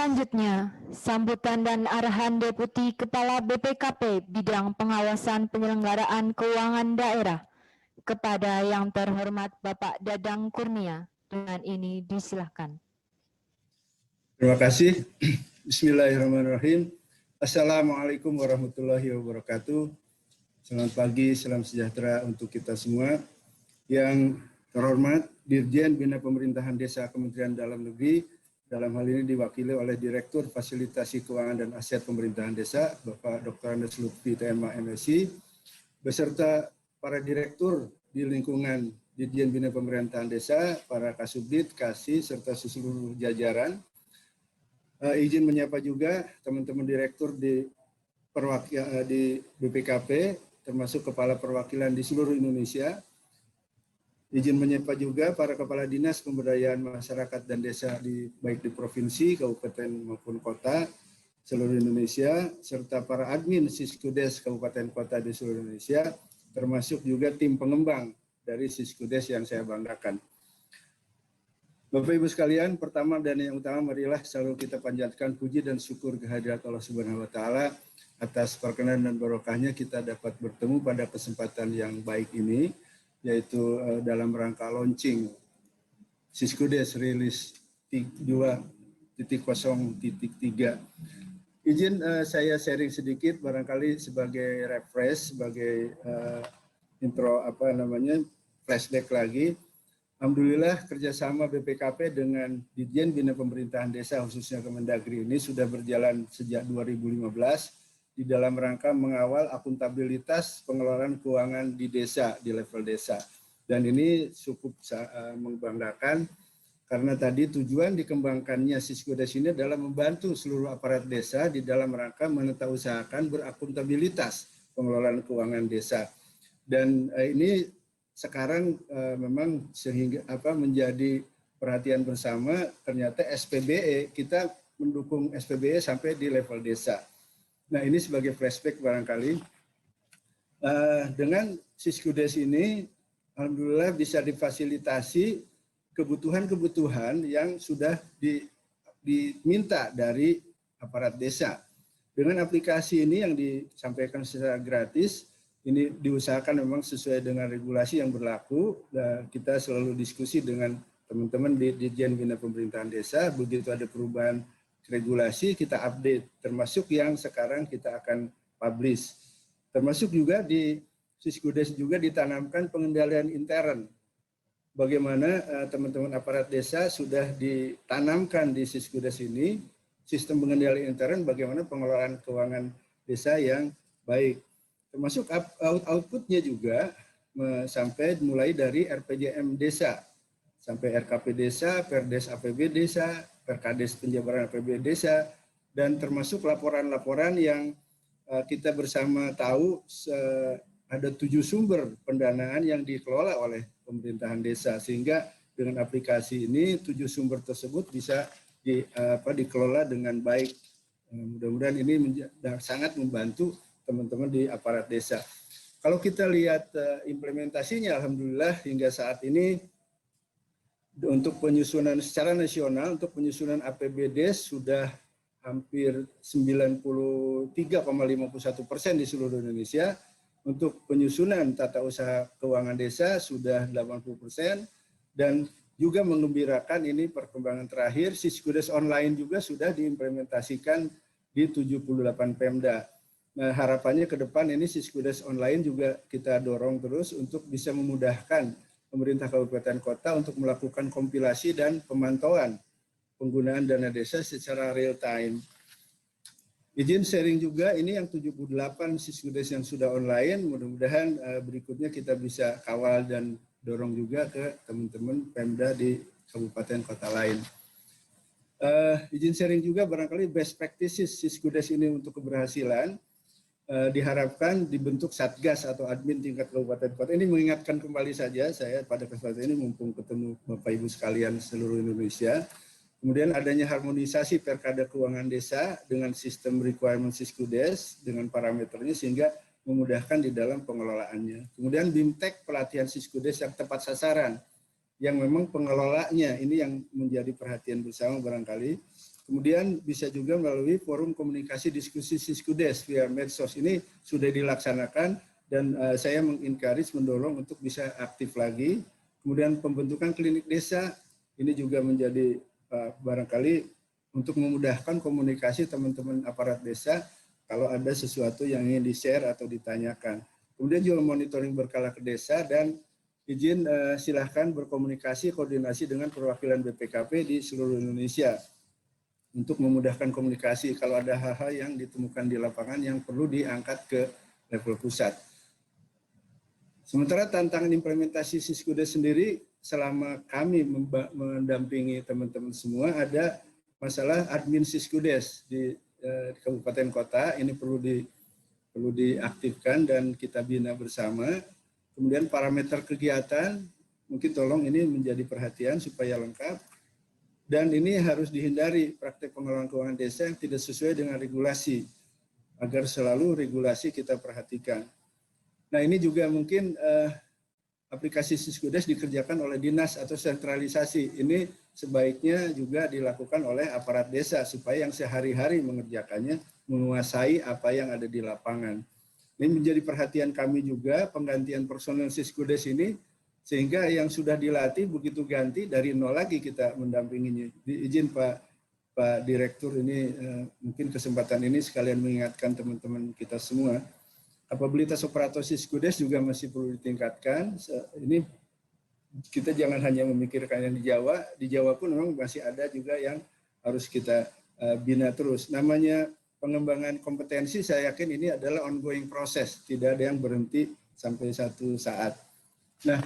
Selanjutnya, sambutan dan arahan Deputi Kepala BPKP Bidang Pengawasan Penyelenggaraan Keuangan Daerah kepada yang terhormat Bapak Dadang Kurnia. Dengan ini disilahkan. Terima kasih. Bismillahirrahmanirrahim. Assalamualaikum warahmatullahi wabarakatuh. Selamat pagi, salam sejahtera untuk kita semua. Yang terhormat Dirjen Bina Pemerintahan Desa Kementerian Dalam Negeri, dalam hal ini diwakili oleh Direktur Fasilitasi Keuangan dan Aset Pemerintahan Desa, Bapak Dr. Andes Lutfi TMA MSI, beserta para direktur di lingkungan Dirjen Bina Pemerintahan Desa, para Kasubdit, Kasih, serta seluruh jajaran. Izin menyapa juga teman-teman direktur di BPKP, termasuk kepala perwakilan di seluruh Indonesia. Izin menyapa juga para kepala dinas pemberdayaan masyarakat dan desa baik di provinsi, kabupaten maupun kota seluruh Indonesia, serta para admin Siskudes kabupaten kota di seluruh Indonesia, termasuk juga tim pengembang dari Siskudes yang saya banggakan. Bapak Ibu sekalian, pertama dan yang utama marilah selalu kita panjatkan puji dan syukur kehadirat Allah Subhanahu wa taala atas perkenan dan barokahnya kita dapat bertemu pada kesempatan yang baik ini, yaitu dalam rangka launching Siskudes rilis 2.0.3. Izin saya sharing sedikit barangkali sebagai refresh, sebagai flashback lagi. Alhamdulillah kerjasama BPKP dengan Dirjen Bina Pemerintahan Desa khususnya Kemendagri ini sudah berjalan sejak 2015 di dalam rangka mengawal akuntabilitas pengelolaan keuangan di desa, di level desa. Dan ini cukup membanggakan karena tadi tujuan dikembangkannya Siskudes ini adalah membantu seluruh aparat desa di dalam rangka menetausahakan berakuntabilitas pengelolaan keuangan desa. Dan ini sekarang memang sehingga menjadi perhatian bersama, ternyata SPBE, kita mendukung SPBE sampai di level desa. Nah ini sebagai flashback barangkali, dengan Siskudes ini alhamdulillah bisa difasilitasi kebutuhan-kebutuhan yang sudah diminta dari aparat desa. Dengan aplikasi ini yang disampaikan secara gratis, ini diusahakan memang sesuai dengan regulasi yang berlaku. Dan kita selalu diskusi dengan teman-teman di Dirjen Bina Pemerintahan Desa, begitu ada perubahan regulasi kita update, termasuk yang sekarang kita akan publish. Termasuk juga di Siskudes juga ditanamkan pengendalian intern. Bagaimana teman-teman aparat desa sudah ditanamkan di Siskudes ini, sistem pengendalian intern bagaimana pengelolaan keuangan desa yang baik. Termasuk outputnya juga sampai mulai dari RPJM desa, sampai RKP desa, Perdes APB desa, Perkades penjabaran APB desa, dan termasuk laporan-laporan yang kita bersama tahu ada 7 sumber pendanaan yang dikelola oleh pemerintahan desa, sehingga dengan aplikasi ini 7 sumber tersebut bisa dikelola dengan baik. Mudah-mudahan ini sangat membantu teman-teman di aparat desa. Kalau kita lihat implementasinya, alhamdulillah hingga saat ini untuk penyusunan secara nasional, untuk penyusunan APBD sudah hampir 93,51% di seluruh Indonesia. Untuk penyusunan tata usaha keuangan desa sudah 80%, dan juga menggembirakan ini perkembangan terakhir, Siskudes online juga sudah diimplementasikan di 78 Pemda. Nah, harapannya ke depan ini Siskudes online juga kita dorong terus untuk bisa memudahkan pemerintah kabupaten kota untuk melakukan kompilasi dan pemantauan penggunaan dana desa secara real time. Izin sharing juga ini yang 78 Siskudes yang sudah online, mudah-mudahan berikutnya kita bisa kawal dan dorong juga ke teman-teman Pemda di kabupaten kota lain. Izin sharing juga barangkali best practices Siskudes ini untuk keberhasilan. Diharapkan dibentuk satgas atau admin tingkat kabupaten kota. Ini mengingatkan kembali saja saya pada kesempatan ini mumpung ketemu Bapak Ibu sekalian seluruh Indonesia. Kemudian adanya harmonisasi Perkada Keuangan Desa dengan sistem requirement Siskudes dengan parameternya sehingga memudahkan di dalam pengelolaannya. Kemudian BIMTEK pelatihan Siskudes yang tepat sasaran yang memang pengelolanya ini yang menjadi perhatian bersama barangkali. Kemudian bisa juga melalui forum komunikasi diskusi Siskudes via medsos. Ini sudah dilaksanakan dan saya mengencourage, mendorong untuk bisa aktif lagi. Kemudian pembentukan klinik desa ini juga menjadi barangkali untuk memudahkan komunikasi teman-teman aparat desa kalau ada sesuatu yang ingin di-share atau ditanyakan. Kemudian juga monitoring berkala ke desa dan izin silahkan berkomunikasi, koordinasi dengan perwakilan BPKP di seluruh Indonesia untuk memudahkan komunikasi kalau ada hal-hal yang ditemukan di lapangan yang perlu diangkat ke level pusat. Sementara tantangan implementasi Siskudes sendiri selama kami mendampingi teman-teman semua ada masalah admin Siskudes di kabupaten kota, ini perlu diaktifkan dan kita bina bersama. Kemudian parameter kegiatan, mungkin tolong ini menjadi perhatian supaya lengkap. Dan ini harus dihindari praktek pengelolaan keuangan desa yang tidak sesuai dengan regulasi, agar selalu regulasi kita perhatikan. Nah ini juga mungkin aplikasi Siskudes dikerjakan oleh dinas atau sentralisasi. Ini sebaiknya juga dilakukan oleh aparat desa supaya yang sehari-hari mengerjakannya menguasai apa yang ada di lapangan. Ini menjadi perhatian kami juga penggantian personel Siskudes ini, sehingga yang sudah dilatih begitu ganti dari nol lagi kita mendampinginya. Izin Pak Direktur ini mungkin kesempatan ini sekalian mengingatkan teman-teman kita semua. Kapabilitas operator Siskudes juga masih perlu ditingkatkan. Ini kita jangan hanya memikirkan yang di Jawa pun memang masih ada juga yang harus kita bina terus. Namanya pengembangan kompetensi, saya yakin ini adalah ongoing proses, tidak ada yang berhenti sampai satu saat. Nah,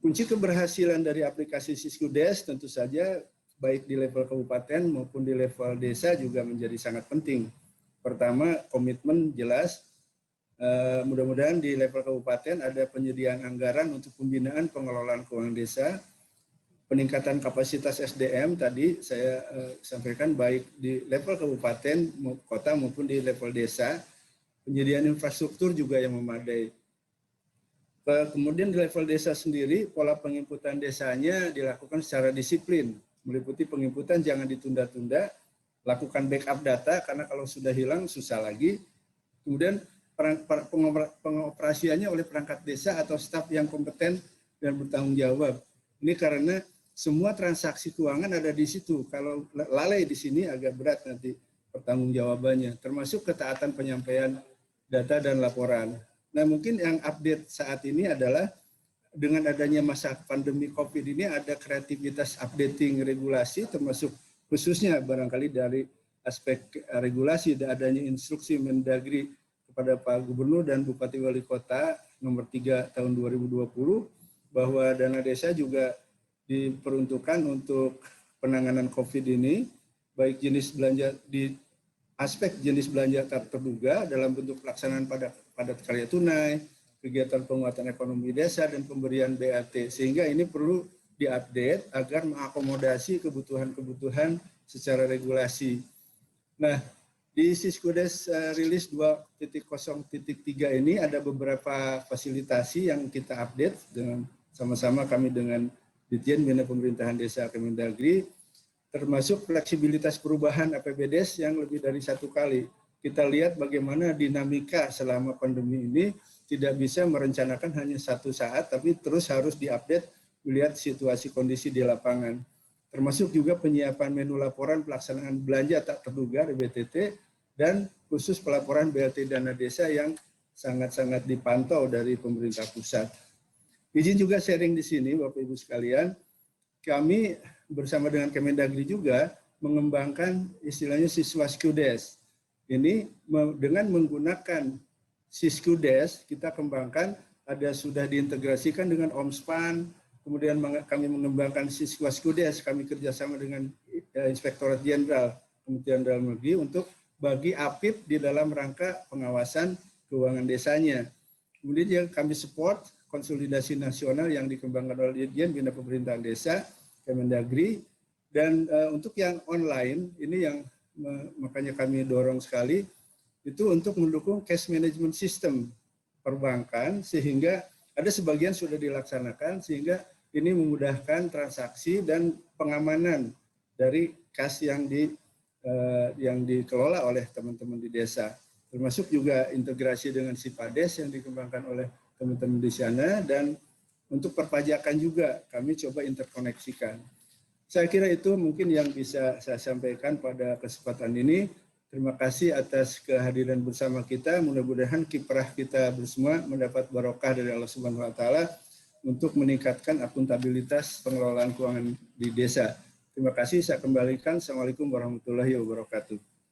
kunci keberhasilan dari aplikasi Siskudes tentu saja baik di level kabupaten maupun di level desa juga menjadi sangat penting. Pertama, komitmen jelas. Mudah-mudahan di level kabupaten ada penyediaan anggaran untuk pembinaan pengelolaan keuangan desa, peningkatan kapasitas SDM tadi saya sampaikan baik di level kabupaten, kota maupun di level desa, penyediaan infrastruktur juga yang memadai. Kemudian di level desa sendiri, pola penginputan desanya dilakukan secara disiplin, meliputi penginputan jangan ditunda-tunda, lakukan backup data karena kalau sudah hilang susah lagi. Kemudian pengoperasiannya oleh perangkat desa atau staf yang kompeten dan bertanggung jawab. Ini karena semua transaksi keuangan ada di situ. Kalau lalai di sini agak berat nanti pertanggungjawabannya, termasuk ketaatan penyampaian data dan laporan. Nah, mungkin yang update saat ini adalah dengan adanya masa pandemi COVID ini ada kreativitas updating regulasi, termasuk khususnya barangkali dari aspek regulasi, adanya instruksi Mendagri kepada Pak Gubernur dan Bupati Wali Kota nomor 3 tahun 2020 bahwa dana desa juga diperuntukkan untuk penanganan COVID ini, baik jenis belanja di aspek jenis belanja tak terduga dalam bentuk pelaksanaan padat karya tunai, kegiatan penguatan ekonomi desa dan pemberian BAT, sehingga ini perlu diupdate agar mengakomodasi kebutuhan-kebutuhan secara regulasi. Nah, di Siskudes rilis 2.0.3 ini ada beberapa fasilitasi yang kita update dengan sama-sama kami dengan Ditjen Bina Pemerintahan Desa Kemendagri, termasuk fleksibilitas perubahan APBDes yang lebih dari satu kali. Kita lihat bagaimana dinamika selama pandemi ini tidak bisa merencanakan hanya satu saat, tapi terus harus diupdate melihat situasi kondisi di lapangan. Termasuk juga penyiapan menu laporan pelaksanaan belanja tak terduga (BTT) dan khusus pelaporan BLT dana desa yang sangat-sangat dipantau dari pemerintah pusat. Izin juga sharing di sini Bapak Ibu sekalian, kami bersama dengan Kemendagri juga mengembangkan istilahnya Siswaskudes. Ini dengan menggunakan Siskudes kita kembangkan, ada sudah diintegrasikan dengan Omspan, kemudian kami mengembangkan Siswaskudes, kami kerjasama dengan Inspektorat Jenderal Kementerian Dalam Negeri untuk bagi APIP di dalam rangka pengawasan keuangan desanya. Kemudian yang kami support konsolidasi nasional yang dikembangkan oleh Ditjen Bina Pemerintahan Desa, Kemendagri, dan untuk yang online ini yang makanya kami dorong sekali itu untuk mendukung cash management system perbankan, sehingga ada sebagian sudah dilaksanakan sehingga ini memudahkan transaksi dan pengamanan dari kas yang dikelola oleh teman-teman di desa, termasuk juga integrasi dengan Sipades yang dikembangkan oleh teman-teman di sana, dan untuk perpajakan juga kami coba interkoneksikan. Saya kira itu mungkin yang bisa saya sampaikan pada kesempatan ini. Terima kasih atas kehadiran bersama kita. Mudah-mudahan kiprah kita bersama mendapat barokah dari Allah Subhanahu wa taala untuk meningkatkan akuntabilitas pengelolaan keuangan di desa. Terima kasih, saya kembalikan. Assalamualaikum warahmatullahi wabarakatuh.